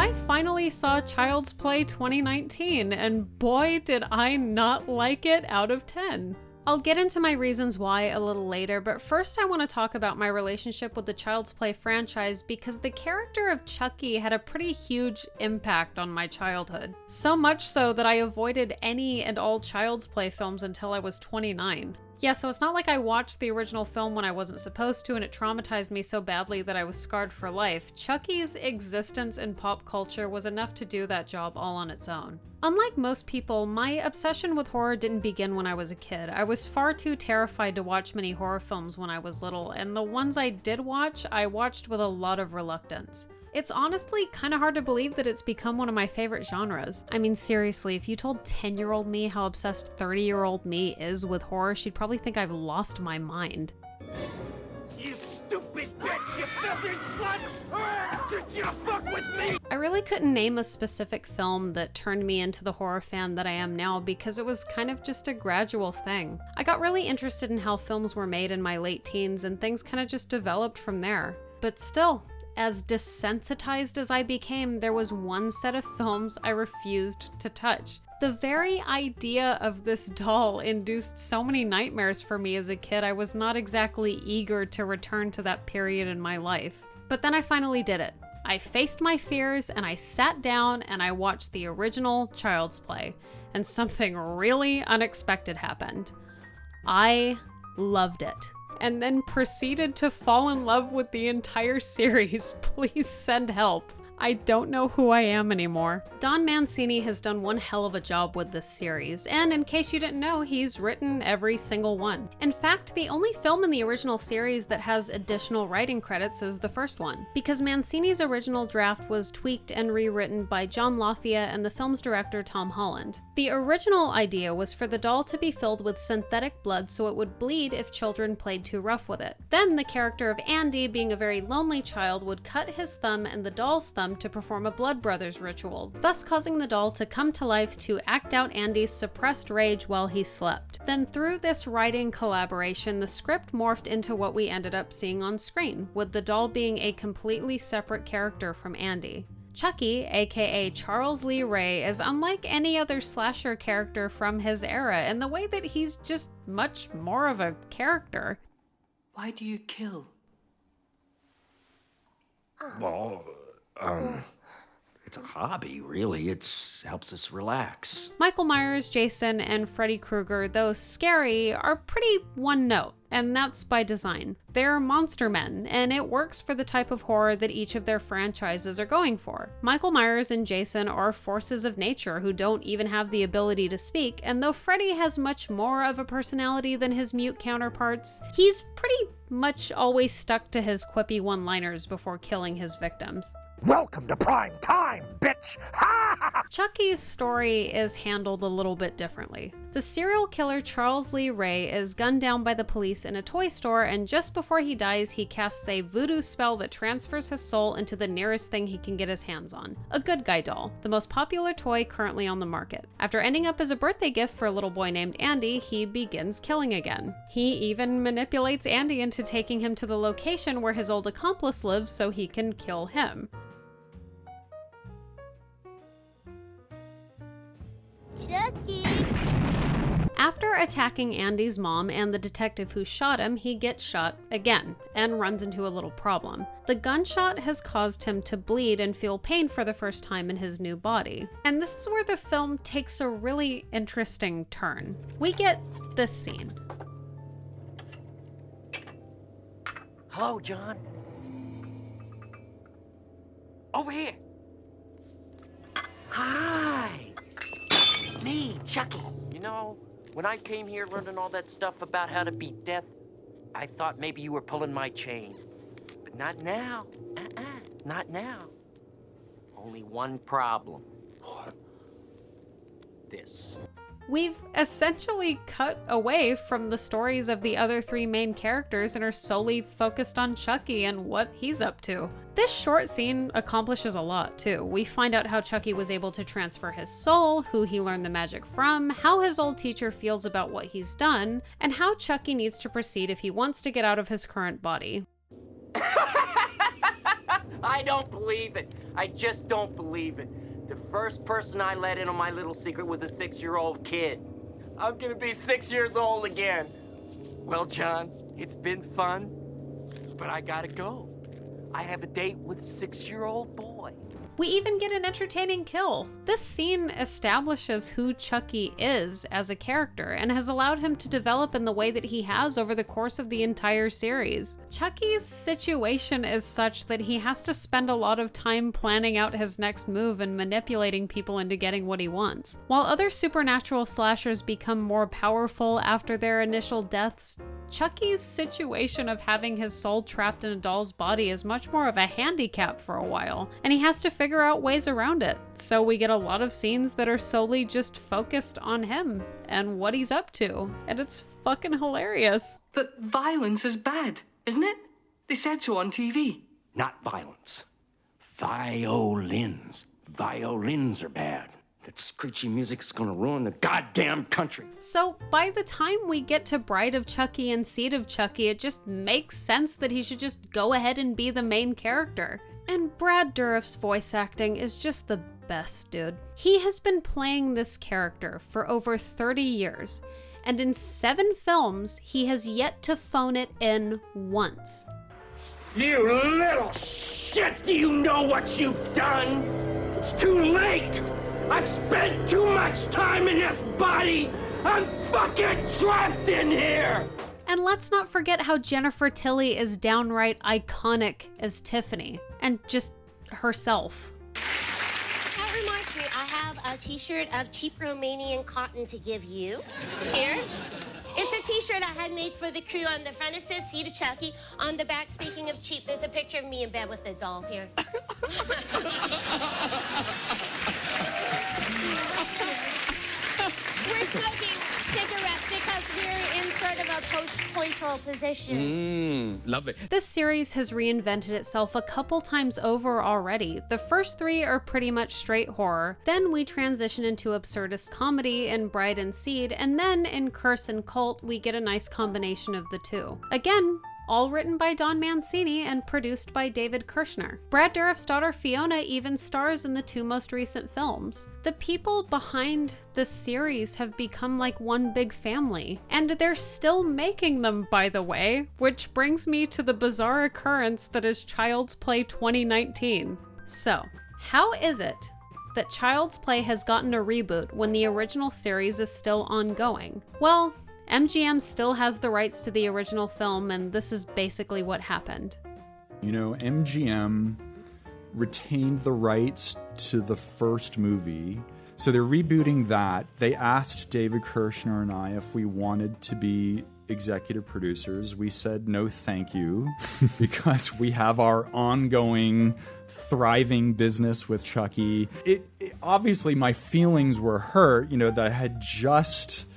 I finally saw Child's Play 2019, and boy did I not like it out of 10. I'll get into my reasons why a little later, but first I want to talk about my relationship with the Child's Play franchise because the character of Chucky had a pretty huge impact on my childhood. So much so that I avoided any and all Child's Play films until I was 29. Yeah, so it's not like I watched the original film when I wasn't supposed to and it traumatized me so badly that I was scarred for life. Chucky's existence in pop culture was enough to do that job all on its own. Unlike most people, my obsession with horror didn't begin when I was a kid. I was far too terrified to watch many horror films when I was little, and the ones I did watch, I watched with a lot of reluctance. It's honestly kind of hard to believe that it's become one of my favorite genres. I mean, seriously, if you told 10-year-old me how obsessed 30-year-old me is with horror, she'd probably think I've lost my mind. You stupid bitch, you filthy slut! Did you fuck with me? I really couldn't name a specific film that turned me into the horror fan that I am now because it was kind of just a gradual thing. I got really interested in how films were made in my late teens and things kind of just developed from there. But still, as desensitized as I became, there was one set of films I refused to touch. The very idea of this doll induced so many nightmares for me as a kid, I was not exactly eager to return to that period in my life. But then I finally did it. I faced my fears and I sat down and I watched the original Child's Play, and something really unexpected happened. I loved it. And then proceeded to fall in love with the entire series. Please send help. I don't know who I am anymore. Don Mancini has done one hell of a job with this series, and in case you didn't know, he's written every single one. In fact, the only film in the original series that has additional writing credits is the first one, because Mancini's original draft was tweaked and rewritten by John LaFia and the film's director Tom Holland. The original idea was for the doll to be filled with synthetic blood so it would bleed if children played too rough with it. Then the character of Andy, being a very lonely child, would cut his thumb and the doll's thumb to perform a Blood Brothers ritual, thus causing the doll to come to life to act out Andy's suppressed rage while he slept. Then through this writing collaboration, the script morphed into what we ended up seeing on screen, with the doll being a completely separate character from Andy. Chucky, aka Charles Lee Ray, is unlike any other slasher character from his era in the way that he's just much more of a character. Why do you kill? Well, it's a hobby, really. It helps us relax. Michael Myers, Jason, and Freddy Krueger, though scary, are pretty one note, and that's by design. They're monster men, and it works for the type of horror that each of their franchises are going for. Michael Myers and Jason are forces of nature who don't even have the ability to speak, and though Freddy has much more of a personality than his mute counterparts, he's pretty much always stuck to his quippy one-liners before killing his victims. Welcome to prime time, bitch! Chucky's story is handled a little bit differently. The serial killer Charles Lee Ray is gunned down by the police in a toy store, and just before he dies, he casts a voodoo spell that transfers his soul into the nearest thing he can get his hands on, a good guy doll, the most popular toy currently on the market. After ending up as a birthday gift for a little boy named Andy, he begins killing again. He even manipulates Andy into taking him to the location where his old accomplice lives so he can kill him. Chucky! After attacking Andy's mom and the detective who shot him, he gets shot again and runs into a little problem. The gunshot has caused him to bleed and feel pain for the first time in his new body. And this is where the film takes a really interesting turn. We get this scene. Hello, John. Over here. Hi. It's me, Chucky. You know, when I came here learning all that stuff about how to beat death, I thought maybe you were pulling my chain. But not now. Not now. Only one problem. What? This. We've essentially cut away from the stories of the other three main characters and are solely focused on Chucky and what he's up to. This short scene accomplishes a lot too. We find out how Chucky was able to transfer his soul, who he learned the magic from, how his old teacher feels about what he's done, and how Chucky needs to proceed if he wants to get out of his current body. I don't believe it. I just don't believe it. The first person I let in on my little secret was a 6-year-old kid. I'm gonna be 6 years old again. Well, John, it's been fun, but I gotta go. I have a date with a 6-year-old boy. We even get an entertaining kill. This scene establishes who Chucky is as a character and has allowed him to develop in the way that he has over the course of the entire series. Chucky's situation is such that he has to spend a lot of time planning out his next move and manipulating people into getting what he wants. While other supernatural slashers become more powerful after their initial deaths, Chucky's situation of having his soul trapped in a doll's body is much more of a handicap for a while, and he has to figure out ways around it. So we get a lot of scenes that are solely just focused on him and what he's up to, and it's fucking hilarious. But violence is bad, isn't it? They said so on TV. Not violence. Violins. Violins are bad. That screechy music's gonna ruin the goddamn country. So by the time we get to Bride of Chucky and Seed of Chucky, it just makes sense that he should just go ahead and be the main character. And Brad Dourif's voice acting is just the best, dude. He has been playing this character for over 30 years, and in 7 films, he has yet to phone it in once. You little shit! Do you know what you've done? It's too late! I've spent too much time in this body! I'm fucking trapped in here! And let's not forget how Jennifer Tilly is downright iconic as Tiffany, and just herself. That reminds me, I have a t-shirt of cheap Romanian cotton to give you. Here. It's a t-shirt I had made for the crew. On the front it says "See to Chucky." On the back, speaking of cheap, there's a picture of me in bed with a doll here. We're smoking cigarettes because we're in sort of a post-coital position. Lovely. This series has reinvented itself a couple times over already. The first 3 are pretty much straight horror, then we transition into absurdist comedy in Bride and Seed, and then in Curse and Cult we get a nice combination of the two. Again, all written by Don Mancini and produced by David Kirshner. Brad Dourif's daughter Fiona even stars in the 2 most recent films. The people behind this series have become like one big family, and they're still making them, by the way, which brings me to the bizarre occurrence that is Child's Play 2019. So, how is it that Child's Play has gotten a reboot when the original series is still ongoing? Well, MGM still has the rights to the original film, and this is basically what happened. You know, MGM retained the rights to the first movie, so they're rebooting that. They asked David Kirshner and I if we wanted to be executive producers. We said no thank you, because we have our ongoing, thriving business with Chucky. It obviously, my feelings were hurt, you know, that I had just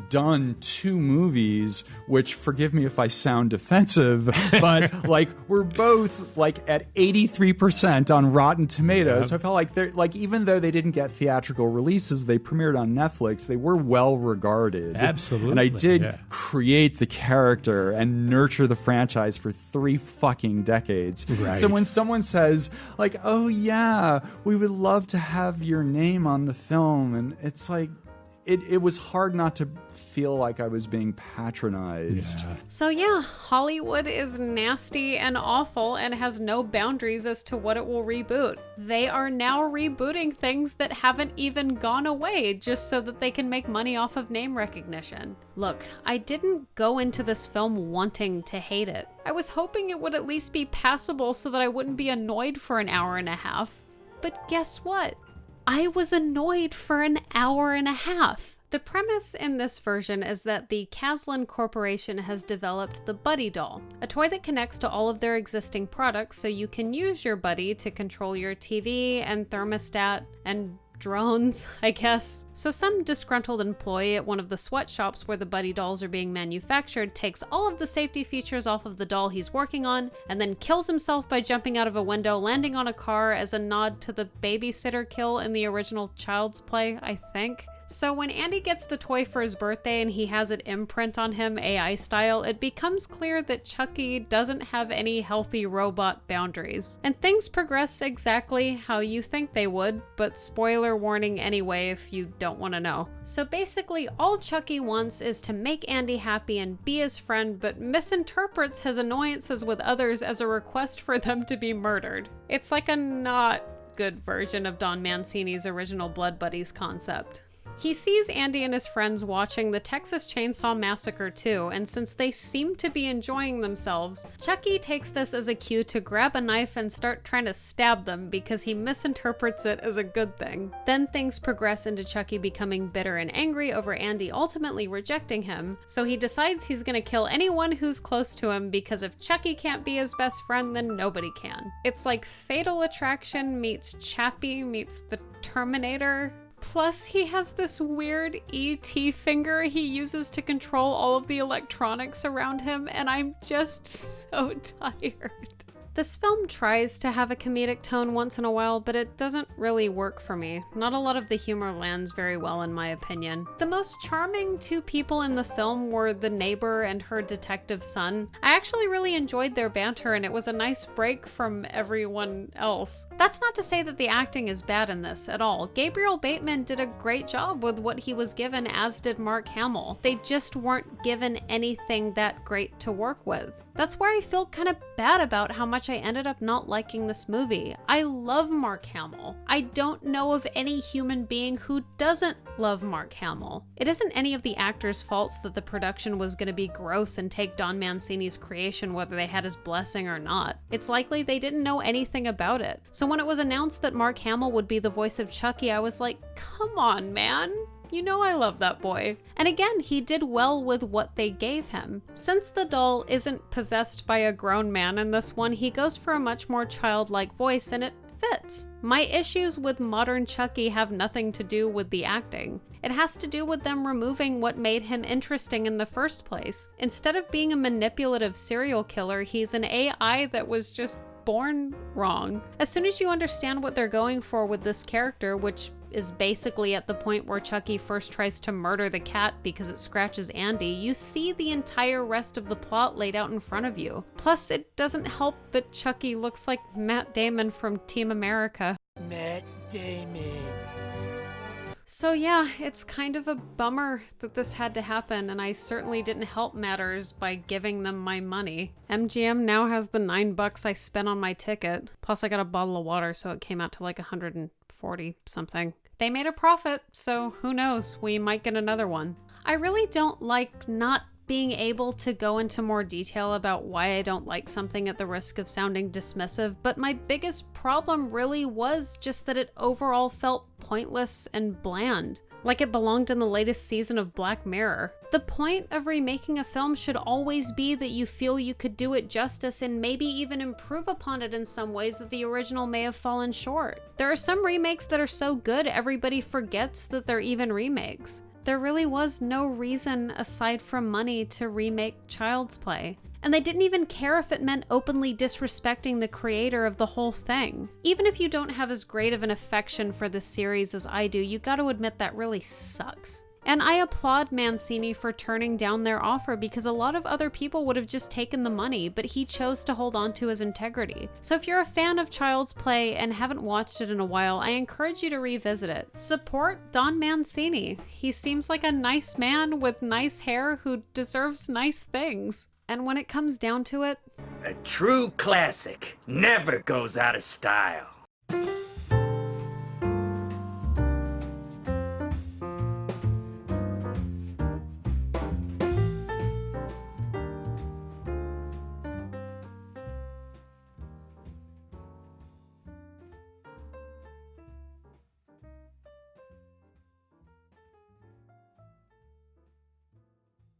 done 2 movies, which, forgive me if I sound defensive, but like we're both like at 83% on Rotten Tomatoes. So I felt like they're like, even though they didn't get theatrical releases, they premiered on Netflix, they were well regarded. Absolutely. And I did create the character and nurture the franchise for 3 fucking decades. Right. So when someone says like, oh yeah, we would love to have your name on the film, and it's like, it was hard not to feel like I was being patronized. Yeah. So yeah, Hollywood is nasty and awful and has no boundaries as to what it will reboot. They are now rebooting things that haven't even gone away just so that they can make money off of name recognition. Look, I didn't go into this film wanting to hate it. I was hoping it would at least be passable so that I wouldn't be annoyed for an hour and a half. But guess what? I was annoyed for an hour and a half. The premise in this version is that the Caslin Corporation has developed the Buddy Doll, a toy that connects to all of their existing products so you can use your Buddy to control your TV and thermostat and drones, I guess. So some disgruntled employee at one of the sweatshops where the Buddy dolls are being manufactured takes all of the safety features off of the doll he's working on and then kills himself by jumping out of a window, landing on a car as a nod to the babysitter kill in the original Child's Play, I think. So when Andy gets the toy for his birthday and he has it imprint on him AI style, it becomes clear that Chucky doesn't have any healthy robot boundaries. And things progress exactly how you think they would, but spoiler warning anyway if you don't want to know. So basically all Chucky wants is to make Andy happy and be his friend, but misinterprets his annoyances with others as a request for them to be murdered. It's like a not good version of Don Mancini's original Blood Buddies concept. He sees Andy and his friends watching the Texas Chainsaw Massacre 2, and since they seem to be enjoying themselves, Chucky takes this as a cue to grab a knife and start trying to stab them because he misinterprets it as a good thing. Then things progress into Chucky becoming bitter and angry over Andy ultimately rejecting him, so he decides he's gonna kill anyone who's close to him because if Chucky can't be his best friend, then nobody can. It's like Fatal Attraction meets Chappie meets the Terminator. Plus, he has this weird ET finger he uses to control all of the electronics around him, and I'm just so tired. This film tries to have a comedic tone once in a while, but it doesn't really work for me. Not a lot of the humor lands very well in my opinion. The most charming two people in the film were the neighbor and her detective son. I actually really enjoyed their banter and it was a nice break from everyone else. That's not to say that the acting is bad in this at all. Gabriel Bateman did a great job with what he was given, as did Mark Hamill. They just weren't given anything that great to work with. That's why I feel kind of bad about how much I ended up not liking this movie. I love Mark Hamill. I don't know of any human being who doesn't love Mark Hamill. It isn't any of the actors' faults that the production was going to be gross and take Don Mancini's creation whether they had his blessing or not. It's likely they didn't know anything about it. So when it was announced that Mark Hamill would be the voice of Chucky, I was like, come on, man. You know I love that boy. And again, he did well with what they gave him. Since the doll isn't possessed by a grown man in this one, he goes for a much more childlike voice and it fits. My issues with modern Chucky have nothing to do with the acting. It has to do with them removing what made him interesting in the first place. Instead of being a manipulative serial killer, he's an AI that was just born wrong. As soon as you understand what they're going for with this character, which is basically at the point where Chucky first tries to murder the cat because it scratches Andy, you see the entire rest of the plot laid out in front of you. Plus, it doesn't help that Chucky looks like Matt Damon from Team America. Matt Damon. So yeah, it's kind of a bummer that this had to happen, and I certainly didn't help matters by giving them my money. MGM now has the $9 I spent on my ticket, plus I got a bottle of water, so it came out to like 140 something. They made a profit, so who knows, we might get another one. I really don't like not being able to go into more detail about why I don't like something at the risk of sounding dismissive, but my biggest problem really was just that it overall felt pointless and bland, like it belonged in the latest season of Black Mirror. The point of remaking a film should always be that you feel you could do it justice and maybe even improve upon it in some ways that the original may have fallen short. There are some remakes that are so good everybody forgets that they're even remakes. There really was no reason aside from money to remake Child's Play. And they didn't even care if it meant openly disrespecting the creator of the whole thing. Even if you don't have as great of an affection for this series as I do, you gotta admit that really sucks. And I applaud Mancini for turning down their offer because a lot of other people would have just taken the money, but he chose to hold on to his integrity. So if you're a fan of Child's Play and haven't watched it in a while, I encourage you to revisit it. Support Don Mancini. He seems like a nice man with nice hair who deserves nice things. And when it comes down to it, A true classic never goes out of style.